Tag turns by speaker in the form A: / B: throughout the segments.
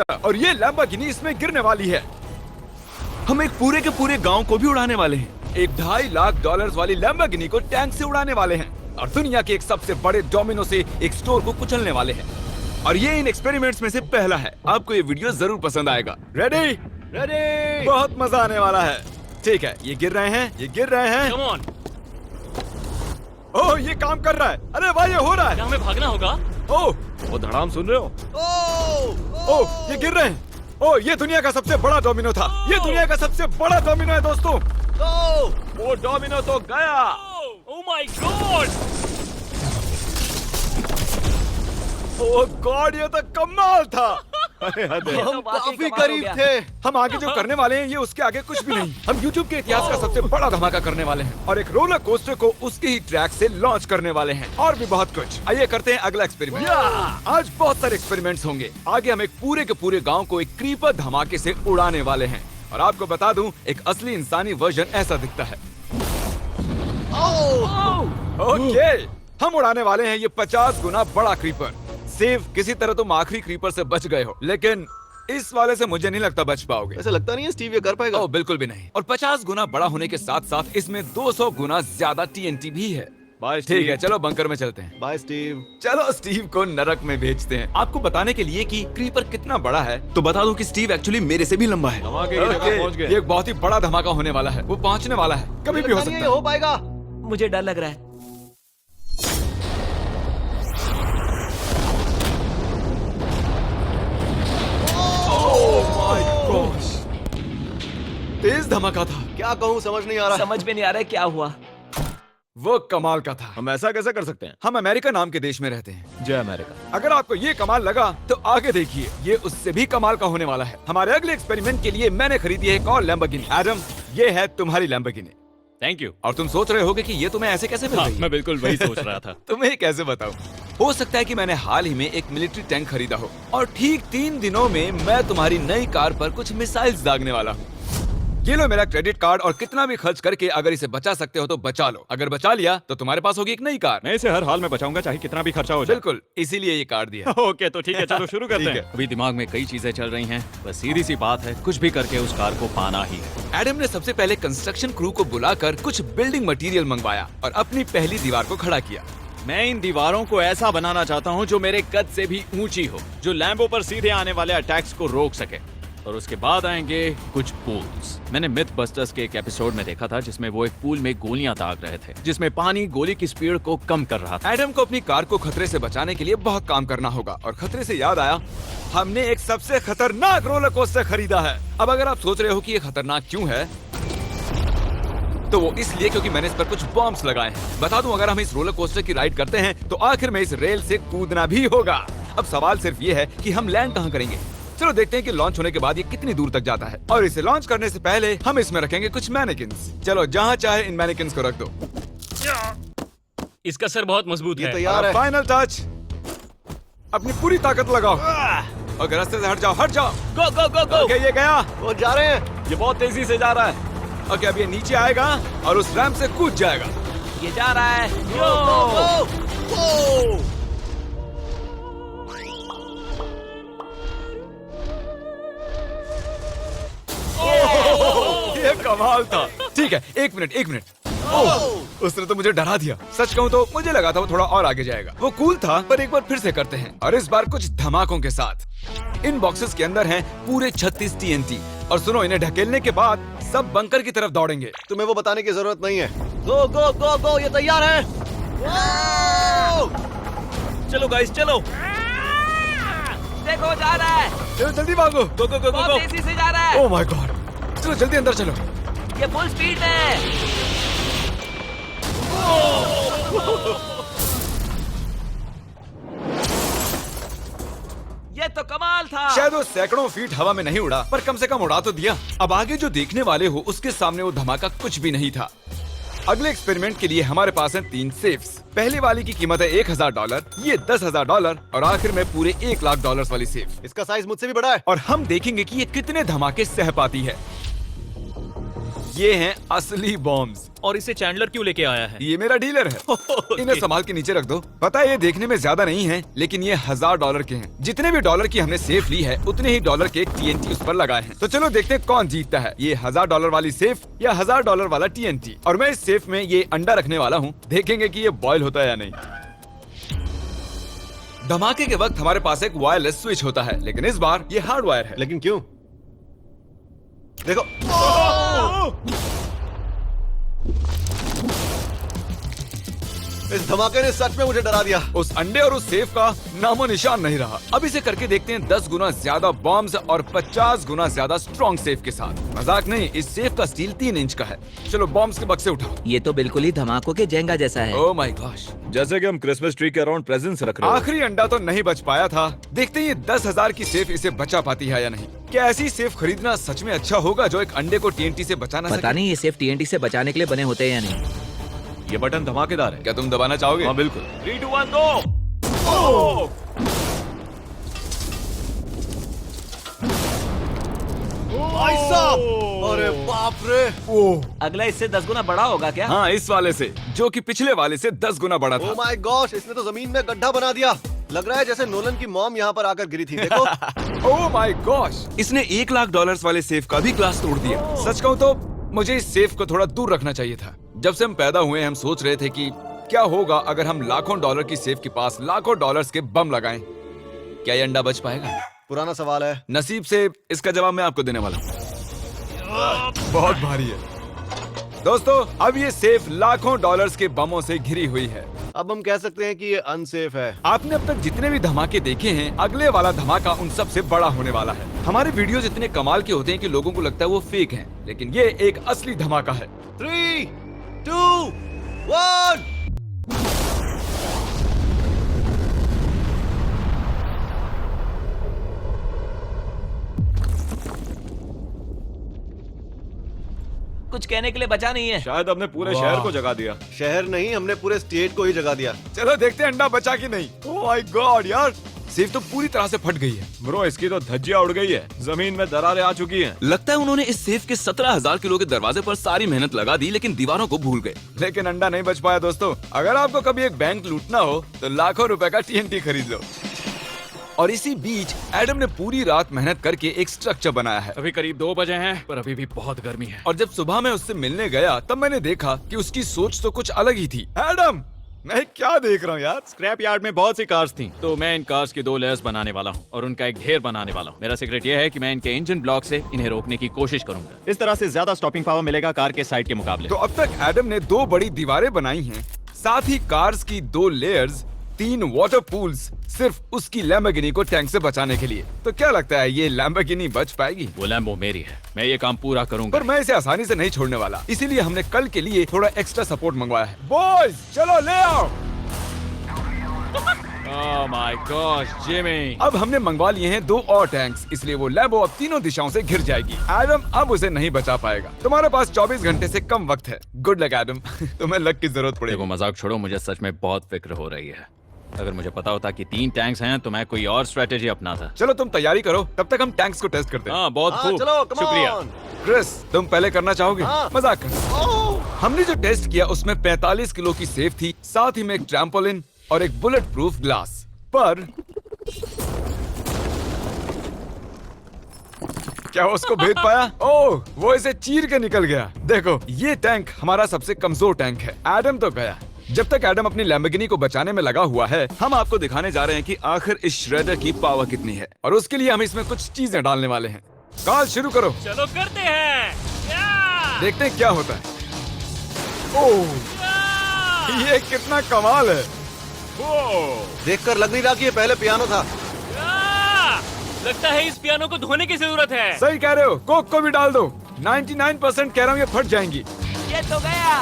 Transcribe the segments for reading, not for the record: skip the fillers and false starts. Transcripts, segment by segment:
A: Helicopter और ये Lamborghini इसमें गिरने वाली है। हम एक पूरे के पूरे गांव को भी उड़ाने वाले हैं। एक $2.5 लाख वाली लैम्बोर्गिनी को टैंक से उड़ाने वाले हैं और दुनिया के एक सबसे बड़े डोमिनो से एक स्टोर को कुचलने वाले हैं। और ये इन एक्सपेरिमेंट्स में से पहला है। आपको ये वीडियो जरूर पसंद आएगा। रेडी?
B: रेडी।
A: बहुत मजा आने वाला है। ठीक है, ये गिर रहे हैं, ये गिर रहे हैं।
B: Come on.
A: ओह, ये काम कर रहा है। अरे वाह, ये हो रहा है।
B: क्या हमें भागना होगा?
A: ओह,
C: वो धड़ाम सुन रहे हो?
A: ओह, ये गिर रहे हैं। ओह, ये दुनिया का सबसे बड़ा डोमिनो था। ये दुनिया का सबसे बड़ा डोमिनो है दोस्तों।
C: वो डोमिनो तो गया।
B: Oh my God!
A: Oh God, ये तो कमाल था।
C: हम
B: काफी करीब
A: थे। हम आगे जो करने वाले हैं ये उसके आगे कुछ भी नहीं। हम YouTube के इतिहास का सबसे बड़ा धमाका करने वाले हैं और एक रोलर कोस्टर को उसके ही ट्रैक से लॉन्च करने वाले हैं और भी बहुत कुछ। आइए करते हैं अगला एक्सपेरिमेंट। आज बहुत सारे एक्सपेरिमेंट्स होंगे। आगे हम एक पूरे के पूरे गांव को एक क्रीपर धमाके से उड़ाने वाले हैं और आपको बता दूं, एक असली इंसानी वर्जन ऐसा दिखता है। ओके, हम उड़ाने वाले हैं ये 50 गुना बड़ा क्रीपर। सेव किसी तरह तुम आखिरी क्रीपर से बच गए हो, लेकिन इस वाले से मुझे नहीं लगता बच पाओगे।
C: ऐसा लगता नहीं है स्टीव ये कर पाएगा।
A: ओह बिल्कुल भी नहीं। और 50 गुना बड़ा होने के साथ साथ इसमें 200 गुना ज्यादा TNT भी है।
C: बाय
A: ठीक है, चलो बंकर में चलते हैं।
C: Bye Steve.
A: चलो स्टीव को नरक में भेजते हैं। आपको बताने के लिए कि क्रीपर कितना बड़ा है तो बता दूं कि स्टीव एक्चुअली मेरे से भी लंबा है।
C: धमाके की जगह पहुंच गए।
A: ये एक बहुत ही बड़ा धमाका होने वाला है। वो पहुंचने वाला है, कभी भी हो सकता है।
C: हो पाएगा।
B: मुझे डर लग रहा है।
A: तेज धमाका था।
C: क्या कहूँ समझ नहीं आ रहा।
B: समझ में नहीं आ रहा है क्या हुआ।
A: वो कमाल का था।
C: हम ऐसा कैसे कर सकते हैं?
A: हम अमेरिका नाम के देश में रहते हैं।
C: जय अमेरिका।
A: अगर आपको ये कमाल लगा तो आगे देखिए, ये उससे भी कमाल का होने वाला है। हमारे अगले एक्सपेरिमेंट के लिए मैंने खरीदी है एक और लैम्बोर्गिनी। एडम, ये है तुम्हारी लैम्बोर्गिनी।
C: Thank you.
A: और तुम सोच रहे होगे कि ये तुम्हें ऐसे कैसे मिल
C: हाँ,
A: गई?
C: मैं बिल्कुल वही सोच रहा था।
A: तुम्हें कैसे बताऊं? हो सकता है कि मैंने हाल ही में एक मिलिट्री टैंक खरीदा हो और ठीक 3 दिनों में मैं तुम्हारी नई कार पर कुछ मिसाइल्स दागने वाला हूँ। ये लो मेरा क्रेडिट कार्ड और कितना भी खर्च करके अगर इसे बचा सकते हो तो बचा लो। अगर बचा लिया तो तुम्हारे पास होगी एक नई कार।
C: मैं इसे हर हाल में बचाऊंगा, चाहे कितना भी खर्चा हो जाए।
A: बिल्कुल, इसीलिए ये कार्ड दिया।
C: ओके, तो ठीक है, चलो शुरू करते
A: ठीक
C: हैं।
A: है।
C: अभी दिमाग में कई चीजें चल रही हैं, बस सीधी सी बात है, कुछ भी करके उस कार को पाना ही है।
A: एडम ने सबसे पहले कंस्ट्रक्शन क्रू को बुलाकर कुछ बिल्डिंग मटेरियल मंगवाया और अपनी पहली दीवार को खड़ा किया।
C: मैं इन दीवारों को ऐसा बनाना चाहता हूँ जो मेरे कद से भी ऊंची हो, जो लैम्बो पर सीधे आने वाले अटैक्स को रोक सके। और उसके बाद आएंगे कुछ पूल्स। मैंने मिथ बस्टर्स के एक एपिसोड में देखा था जिसमें वो एक पूल में गोलियां दाग रहे थे, जिसमें पानी गोली की स्पीड को कम कर रहा था।
A: एडम को अपनी कार को खतरे से बचाने के लिए बहुत काम करना होगा और खतरे से याद आया, हमने एक सबसे खतरनाक रोलर कोस्टर खरीदा है। अब अगर आप सोच रहे हो कि ये खतरनाक क्यों है, तो वो इसलिए क्योंकि मैंने इस पर कुछ बॉम्ब्स लगाए हैं। बता दूं, अगर हम इस रोलर कोस्टर की राइड करते हैं तो आखिर में इस रेल से कूदना भी होगा। अब सवाल सिर्फ ये है कि हम लैंड कहाँ करेंगे। चलो देखते हैं कि लॉन्च होने के बाद ये कितनी दूर तक जाता है। और इसे लॉन्च करने से पहले हम इसमें रखेंगे कुछ मैनेकिन्स। चलो जहाँ चाहे इन मैनेकिन्स को रख दो।
B: इसका सर बहुत मजबूत है।
C: तैयार है।
A: Final touch. अपनी पूरी ताकत लगाओ और रास्ते से हट जाओ, हट जाओ।
B: गो गो गो गो।
A: ओके, ये गया।
C: वो जा रहे हैं।
A: ये बहुत तेजी से जा रहा है। ओके, अब ये नीचे आएगा और उस रैंप से कूद जाएगा।
B: ये जा रहा है।
A: ये कमाल था। ठीक है, एक मिनट। ओह, उसने तो मुझे डरा दिया। सच कहूँ तो मुझे लगा था वो थोड़ा और आगे जाएगा। वो कूल था, पर एक बार फिर से करते हैं और इस बार कुछ धमाकों के साथ। इन बॉक्सेस के अंदर हैं पूरे 36 TNT और सुनो, इन्हें ढकेलने के बाद सब बंकर की तरफ दौड़ेंगे।
C: तुम्हें वो बताने की जरूरत नहीं है।
B: गो गो गो गो। ये तैयार है। चलो गाइस, चलो। देखो, जा रहा है।
A: चलो जल्दी भागो।
B: गो गो गो गो। तेजी से जा रहा है।
A: ओह माय गॉड, चलो जल्दी अंदर चलो।
B: ये फुल स्पीड में है। ये तो कमाल था।
A: शायद वो सैकड़ों फीट हवा में नहीं उड़ा, पर कम से कम उड़ा तो दिया। अब आगे जो देखने वाले हो उसके सामने वो धमाका कुछ भी नहीं था। अगले एक्सपेरिमेंट के लिए हमारे पास हैं 3 सेफ्स। पहले वाली की कीमत है $1000, ये $10,000 और आखिर में पूरे $1 लाख वाली सेफ।
C: इसका साइज मुझसे भी बड़ा है।
A: और हम देखेंगे कि ये कितने धमाके सह पाती है। ये हैं असली बॉम्ब्स।
C: और इसे चैंडलर क्यों लेके आया है?
A: ये मेरा डीलर है। इन्हें संभाल के नीचे रख दो। पता है ये देखने में ज्यादा नहीं है, लेकिन ये $1000 के हैं। जितने भी डॉलर की हमने सेफ ली है, उतने ही डॉलर के TNT उस पर लगाए हैं। तो चलो देखते हैं कौन जीतता है, ये $1000 वाली सेफ या $1000 वाला TNT। और मैं इस सेफ में ये अंडा रखने वाला हूँ, देखेंगे कि ये बॉयल होता है या नहीं। धमाके के वक्त हमारे पास एक वायरलेस स्विच होता है, लेकिन इस बार ये हार्ड वायर है।
D: लेकिन क्यों? देखो, इस धमाके ने सच में मुझे डरा दिया।
A: उस अंडे और उस सेफ का नामो निशान नहीं रहा। अब इसे करके देखते हैं 10 गुना ज्यादा बॉम्ब्स और 50 गुना ज्यादा स्ट्रॉन्ग सेफ के साथ। मजाक नहीं, इस सेफ का स्टील 3 इंच का है। चलो बॉम्ब्स के बक्से उठाओ।
B: ये तो बिल्कुल ही धमाकों के जेंगा जैसा है।
A: ओह माय गॉश,
E: जैसे कि हम क्रिसमस ट्री के अराउंड प्रेजेंट्स रख रहे हैं।
A: आखिरी अंडा तो नहीं बच पाया था। देखते हैं ये 10,000 की सेफ इसे बचा पाती है या नहीं। क्या ऐसी सेफ खरीदना सच में अच्छा होगा जो एक अंडे को TNT से बचा ना सके?
B: पता नहीं ये सेफ TNT से बचाने के लिए बने होते हैं या नहीं।
E: ये बटन धमाकेदार है।
A: क्या तुम दबाना चाहोगे?
E: हाँ बिल्कुल।
C: 3, 2, 1 गो।
D: भाई साहब, अरे बाप रे।
B: अगला इससे 10 गुना बड़ा होगा क्या?
A: हाँ, इस वाले से, जो कि पिछले वाले से 10 गुना बड़ा
D: ओह
A: था।
D: माय गॉश, इसने तो जमीन में गड्ढा बना दिया। लग रहा है जैसे नोलन की मॉम यहाँ पर आकर गिरी थी। देखो।
A: ओह माय गॉश, इसने $1,00,000 वाले सेफ का भी ग्लास तोड़ दिया। सच कहूँ तो मुझे इस सेफ को थोड़ा दूर रखना चाहिए था। जब से हम पैदा हुए हम सोच रहे थे कि क्या होगा अगर हम लाखों डॉलर की सेफ के पास लाखों डॉलर्स के बम लगाएं। क्या ये अंडा बच पाएगा?
D: पुराना सवाल है।
A: नसीब से इसका जवाब मैं आपको देने वाला हूँ। बहुत भारी है दोस्तों। अब ये सेफ लाखों डॉलर्स के बमों से घिरी हुई है।
D: अब हम कह सकते हैं कि ये अनसेफ है।
A: आपने अब तक जितने भी धमाके देखे हैं, अगले वाला धमाका उन सब से बड़ा होने वाला है। हमारे वीडियोस इतने कमाल के होते हैं कि लोगों को लगता है वो फेक हैं, लेकिन ये एक असली धमाका है।
D: 3, 2, 1।
B: कुछ कहने के लिए बचा नहीं है।
E: शायद हमने पूरे
A: वाह।
E: शहर को जगा दिया।
D: शहर नहीं, हमने पूरे स्टेट को ही जगा दिया।
A: चलो देखते हैं अंडा बचा कि नहीं। ओह माय गॉड यार, सेफ तो पूरी तरह से फट गई है।
E: ब्रो, इसकी तो धज्जियां उड़ गई है। जमीन में दरारें आ चुकी हैं।
A: लगता है उन्होंने इस सेफ के 17,000 किलो के दरवाजे पर सारी मेहनत लगा दी, लेकिन दीवारों को भूल गए। लेकिन अंडा नहीं बच पाया दोस्तों। अगर आपको कभी एक बैंक लूटना हो तो लाखों रुपए का TNT खरीद लो। और इसी बीच एडम ने पूरी रात मेहनत करके एक स्ट्रक्चर बनाया है।
C: अभी करीब 2 बजे हैं, पर अभी भी बहुत गर्मी है।
A: और जब सुबह मैं उससे मिलने गया तब मैंने देखा कि उसकी सोच तो कुछ अलग ही थी। एडम, मैं क्या देख रहा हूँ यार?
C: स्क्रैप यार्ड में बहुत सी कार्स थी, तो मैं इन कार्स की 2 लेयर्स बनाने वाला हूँ और उनका एक ढेर बनाने वाला हूँ। मेरा सीक्रेट ये है कि मैं इनके इंजन ब्लॉक से इन्हें रोकने की कोशिश करूंगा। इस तरह से ज्यादा स्टॉपिंग पावर मिलेगा कार के साइड के मुकाबले।
A: तो अब तक एडम ने 2 बड़ी दीवारें बनाई हैं, साथ ही कार्स की 2 लेयर्स, 3 वाटर पूल्स, सिर्फ उसकी लैम्बोर्गिनी को टैंक से बचाने के लिए। तो क्या लगता है ये लैम्बोर्गिनी बच पाएगी?
C: वो लैम्बो मेरी है, मैं ये काम पूरा करूंगा।
A: पर मैं इसे आसानी से नहीं छोड़ने वाला, इसीलिए हमने कल के लिए थोड़ा एक्स्ट्रा सपोर्ट मंगवाया है। बॉयज चलो ले आओ।
C: Oh my gosh Jimmy.
A: अब हमने मंगवा लिए हैं 2 और टैंक्स, इसलिए वो लैम्बो अब तीनों दिशाओं से घिर जाएगी। एडम अब उसे नहीं बचा पाएगा। तुम्हारे पास 24 घंटे से कम वक्त है। Good luck Adam. तुम्हें लक की जरूरत
C: देखो
A: पड़ेगी।
C: मजाक छोड़ो, मुझे सच में बहुत फिक्र हो रही है। अगर मुझे पता होता कि 3 टैंक्स हैं तो मैं कोई और स्ट्रेटेजी अपनाता।
A: चलो तुम तैयारी करो, तब तक हम टैंक्स को टेस्ट करते हैं।
C: हाँ बहुत
D: हाँ,
C: खूब,
D: चलो, come
C: शुक्रिया।
D: on।
A: क्रिस, तुम पहले करना चाहोगे?
D: हाँ।
A: मजाक कर।
D: ओह,
A: हमने जो टेस्ट किया उसमें 45 किलो की सेफ थी, साथ ही में एक ट्रैम्पोलिन और एक बुलेट प्रूफ ग्लास। पर क्या वो उसको भेद पाया? ओह, वो इसे चीर के निकल गया। देखो, ये टैंक हमारा सबसे कमजोर टैंक है। एडम तो गया। जब तक एडम अपनी लैम्बोर्गिनी को बचाने में लगा हुआ है, हम आपको दिखाने जा रहे हैं कि आखिर इस श्रेडर की पावर कितनी है, और उसके लिए हम इसमें कुछ चीजें डालने वाले हैं। कॉल शुरू करो।
C: चलो करते हैं।
A: देखते हैं क्या होता है। ओह, ये कितना कमाल है।
D: देखकर लग नहीं रहा कि ये पहले पियानो था।
C: लगता है इस पियानो को धोने की जरूरत है।
A: सही कह रहे हो, कोक को भी डाल दो। 99% कह रहा हूँ ये फट जाएंगी।
B: ये तो गया।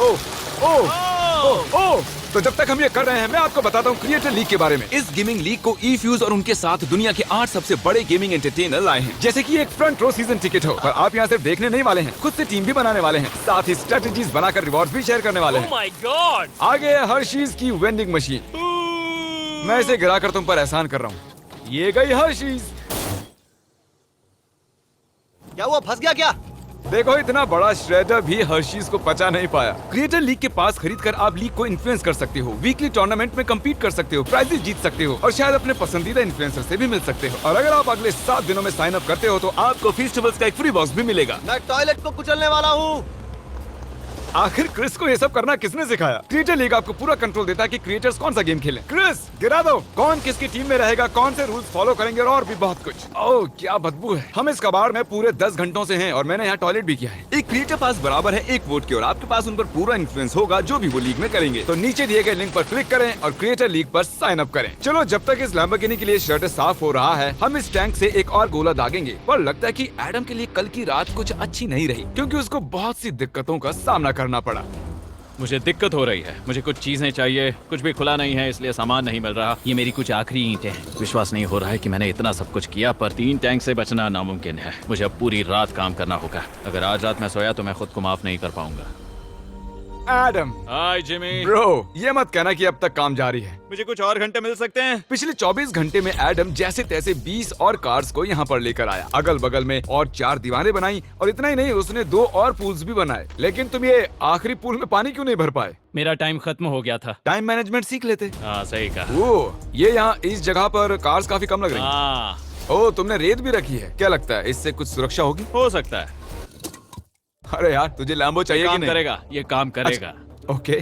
A: ओह ओह ओह ओह। तो जब तक हम ये कर रहे हैं, मैं आपको बताता हूँ क्रिएटर लीग के बारे में। इस गेमिंग लीग को ई-फ्यूज और उनके साथ दुनिया के 8 सबसे बड़े गेमिंग एंटरटेनर लाए हैं। जैसे कि एक फ्रंट रो सीजन टिकट हो, पर आप यहाँ सिर्फ देखने नहीं वाले हैं, खुद से टीम भी बनाने वाले हैं, साथ ही स्ट्रेटेजीज बनाकर रिवॉर्ड्स भी शेयर करने वाले हैं।
C: My God.
A: आगे है हर्शीज की वेंडिंग मशीन। मैं इसे गिराकर तुम पर एहसान कर रहा हूँ। ये गई हर्शीज।
D: क्या हुआ, फंस गया क्या?
A: देखो इतना बड़ा श्रेडर भी हर्शीज को पचा नहीं पाया। क्रिएटर लीग के पास खरीद कर आप लीग को इन्फ्लुएंस कर सकते हो, वीकली टूर्नामेंट में कम्पीट कर सकते हो, प्राइजेस जीत सकते हो और शायद अपने पसंदीदा इन्फ्लुएंसर से भी मिल सकते हो। और अगर आप अगले 7 दिनों में साइन अप करते हो तो आपको फेस्टिवल्स का एक फ्री बॉक्स भी मिलेगा।
D: मैं टॉयलेट को कुचलने वाला हूँ।
A: आखिर क्रिस को ये सब करना किसने सिखाया? क्रिएटर लीग आपको पूरा कंट्रोल देता है कि क्रिएटर्स कौन सा गेम खेलें। क्रिस गिरा दो, कौन किसकी टीम में रहेगा, कौन से रूल्स फॉलो करेंगे और भी बहुत कुछ। ओह क्या बदबू है। हम इस कबाड़ में पूरे 10 घंटों से हैं और मैंने यहाँ टॉयलेट भी किया है। एक क्रिएटर पास बराबर है एक वोट के और आपके पास उन पर पूरा इन्फ्लुएंस होगा जो भी वो लीग में करेंगे। तो नीचे दिए गए लिंक पर क्लिक करें और क्रिएटर लीग पर साइन अप करें। चलो जब तक इस लैम्बोर्गिनी के लिए शर्ट साफ हो रहा है, हम इस टैंक से एक और गोला दागेंगे। पर लगता है कि एडम के लिए कल की रात कुछ अच्छी नहीं रही क्योंकि उसको बहुत सी दिक्कतों का सामना करना पड़ा।
C: मुझे दिक्कत हो रही है। मुझे कुछ चीजें चाहिए, कुछ भी खुला नहीं है इसलिए सामान नहीं मिल रहा। ये मेरी कुछ आखिरी ईंटें हैं। विश्वास नहीं हो रहा है कि मैंने इतना सब कुछ किया पर 3 टैंक से बचना नामुमकिन है। मुझे अब पूरी रात काम करना होगा। अगर आज रात मैं सोया तो मैं खुद को माफ नहीं कर पाऊंगा।
A: एडम
C: हाय जिमी।
A: ब्रो, ये मत कहना कि अब तक काम जारी है।
C: मुझे कुछ और घंटे मिल सकते हैं?
A: पिछले 24 घंटे में एडम जैसे तैसे 20 और कार्स को यहाँ पर लेकर आया, अगल बगल में और 4 दीवारें बनाई और इतना ही नहीं उसने 2 और पूल्स भी बनाए। लेकिन तुम ये आखिरी पूल में पानी क्यों नहीं भर पाए?
C: मेरा टाइम खत्म हो गया था।
A: टाइम मैनेजमेंट सीख लेते।
C: हाँ सही कहा।
A: ओ, ये यहाँ इस जगह पर कार्स काफी कम लग रही हैं।
C: हाँ
A: ओ, तुमने रेत भी रखी है। क्या लगता है इससे कुछ सुरक्षा होगी?
C: हो सकता है।
A: अरे यार तुझे लैम्बो चाहिए कि
C: काम
A: नहीं?
C: करेगा, ये काम करेगा।
A: ओके,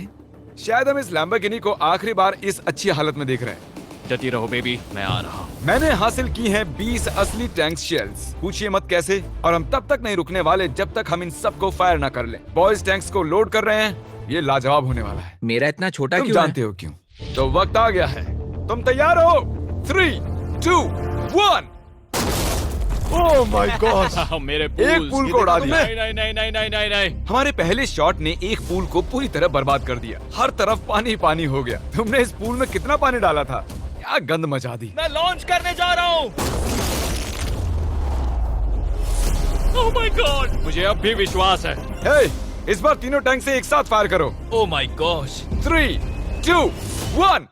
A: शायद हम इस लैम्बोर्गिनी को आखिरी बार इस अच्छी हालत में देख रहे हैं।
C: जती रहो बेबी, मैं आ रहा हूँ।
A: मैंने हासिल की हैं 20 असली टैंक शेल्स। पूछिए मत कैसे, और हम तब तक नहीं रुकने वाले जब तक हम इन सबको फायर ना कर लें। बॉयज टैंक्स को लोड कर रहे हैं। ये लाजवाब होने वाला है।
B: मेरा इतना छोटा
A: तुम
B: क्यों है?
A: जानते हो क्यों? तो वक्त आ गया है। तुम तैयार हो? 3, 2, 1। ओह माय गॉड,
C: मेरे
A: एक पूल को उड़ा दिया।
C: नहीं नहीं नहीं नहीं नहीं नहीं नहीं।
A: हमारे पहले शॉट ने एक पूल को पूरी तरह बर्बाद कर दिया। हर तरफ पानी पानी हो गया। तुमने इस पूल में कितना पानी डाला था? क्या गंद मचा दी।
C: मैं लॉन्च करने जा रहा हूँ। ओह माय गॉड, मुझे अब भी विश्वास है।
A: हे, इस बार तीनों टैंक से एक साथ फायर करो।
C: Oh my gosh.
A: 3, 2, 1।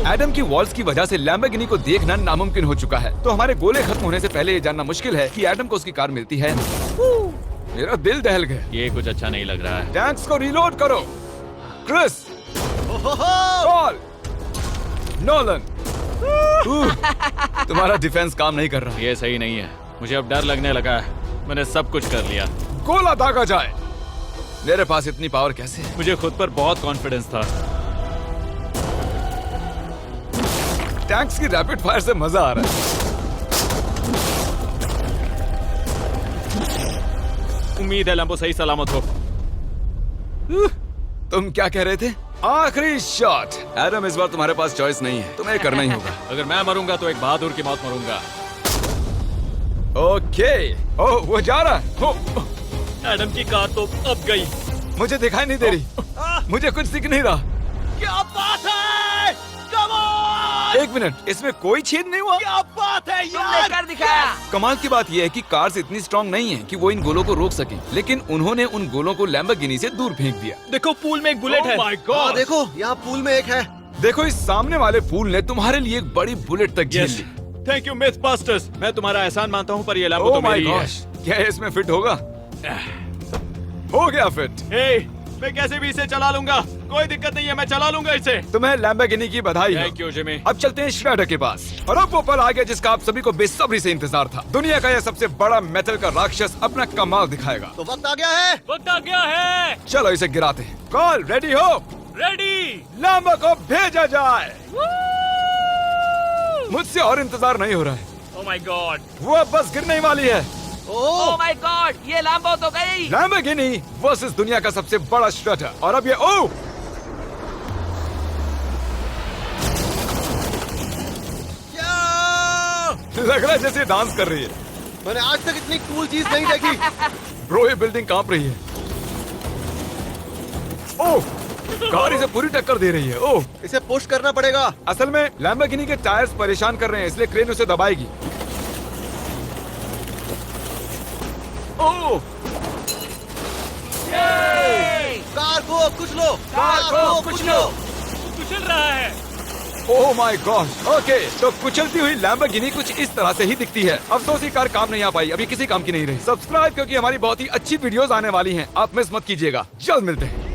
A: एडम की वॉल्स की वजह से लैम्बोर्गिनी को देखना नामुमकिन हो चुका है। तो हमारे गोले खत्म होने से पहले ये जानना मुश्किल है कि एडम को उसकी कार मिलती है। मेरा दिल दहल गया।
C: ये कुछ अच्छा नहीं लग रहा है।
A: टैंक्स को रीलोड करो। Chris, Paul, Nolan. तुम्हारा डिफेंस काम नहीं कर रहा।
C: ये सही नहीं है। मुझे अब डर लगने लगा है। मैंने सब कुछ कर लिया।
A: गोला दागा जाए। मेरे पास इतनी पावर कैसे है?
C: मुझे खुद पर बहुत कॉन्फिडेंस था।
A: टैंक्स की रैपिड फायर से मजा आ रहा है।
C: उम्मीद है लंबो सही सलामत हो।
A: तुम क्या कह रहे थे? आखिरी शॉट। एडम, इस बार तुम्हारे पास चॉइस नहीं है, तुम्हें करना ही होगा।
C: अगर मैं मरूंगा तो एक बहादुर की मौत मरूंगा।
A: ओके। ओह, वो जा रहा है। ओह,
C: एडम की कार तो अब गई।
A: मुझे दिखाई नहीं दे रही। मुझे कुछ दिख नहीं रहा।
C: क्या बात है? Come on!
A: एक मिनट, इसमें कोई छेद नहीं हुआ?
C: क्या बात है
B: तुमने कर दिखाया।
A: कमाल की बात यह है कि कार्स इतनी स्ट्रांग नहीं है कि वो इन गोलों को रोक सके, लेकिन उन्होंने उन गोलों को लैम्बोर्गिनी से दूर फेंक दिया।
C: देखो पूल में एक बुलेट है। माय
D: हाँ देखो, यहाँ पूल में एक है।
A: देखो, इस सामने वाले पूल ने तुम्हारे लिए एक बड़ी बुलेट तक झेल ली।
C: Thank you myth busters. मैं तुम्हारा एहसान मानता हूँ पर ये लैम्बो
A: ओह
C: तो
A: माय
C: मेरी है।
A: गॉश, क्या इसमें फिट होगा? हो गया फिट।
C: हे, मैं कैसे भी इसे चला लूंगा। कोई दिक्कत नहीं है, मैं चला लूंगा इसे।
A: तुम्हें लैम्बोर्गिनी की बधाई हो।
C: Thank you Jimmy.
A: अब चलते हैं श्रेडर के पास। और अब वो पल आ गया जिसका आप सभी को बेसब्री से इंतजार था। दुनिया का यह सबसे बड़ा मेटल का राक्षस अपना कमाल दिखाएगा।
D: तो वक्त आ गया है।
C: वक्त आ गया है।
A: चलो इसे गिराते हैं। कॉल रेडी हो?
C: रेडी।
A: लैम्बो को भेजा जाए। मुझसे और इंतजार नहीं हो रहा है।
C: Oh my God.
A: वो अब बस गिरने ही वाली है।
B: ओह माय गॉड, ये लैम्बो तो गई।
A: लैम्बोर्गिनी वर्सेस दुनिया का सबसे बड़ा श्रेडर। और अब ये ओह, लग रहा है जैसे डांस कर रही है।
D: मैंने आज तक इतनी कूल चीज नहीं देखी।
A: ब्रो, ये बिल्डिंग कांप रही है। ओह, कार इसे पूरी टक्कर दे रही है। ओह,
D: इसे पुश करना पड़ेगा।
A: असल में लैम्बोर्गिनी के टायर्स परेशान कर रहे हैं, इसलिए क्रेन उसे दबाएगी। ओह,
D: कार को कुचलो। कार को कुचलो।
C: कुचल रहा है।
A: Oh my God. ओके, तो कुचलती हुई लैम्बोर्गिनी कुछ इस तरह से ही दिखती है। अफसोस ये कार काम नहीं आ पाई, अभी किसी काम की नहीं रही। सब्सक्राइब क्योंकि हमारी बहुत ही अच्छी वीडियोस आने वाली हैं। आप मिस मत कीजिएगा। जल्द मिलते हैं।